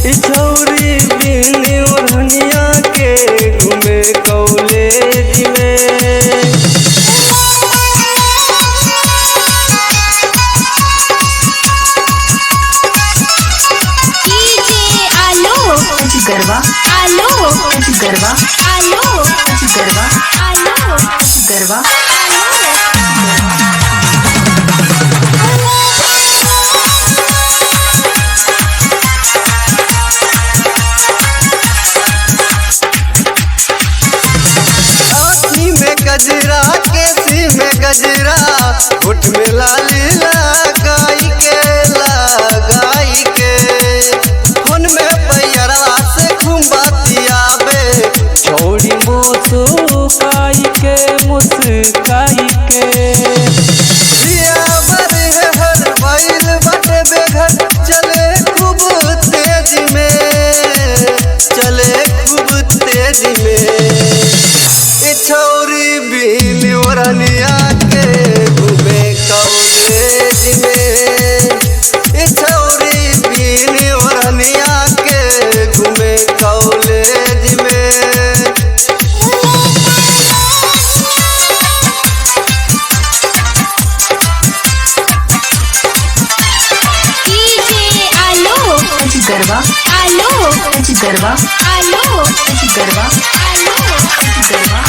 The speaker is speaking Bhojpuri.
छौरी बिन ओढ़निया के घूमे कॉलेज में। गरबा आलो गरबा आलो गरबा आलो गरबा आँखी में गजरा केसी में गजरा होठ में लाली लगाई के फोन में पैरवा से घुमतियाबे छौड़ी मुस्काई के हर बैल बटे बेघर चले खूब तेज में छौरी बिन ओढ़निया के घूमे कॉलेज में। छौरी बिन ओढ़निया के घूमे कॉलेज में। गरबा आलो गरबा आलो गरबा आलो गरबा।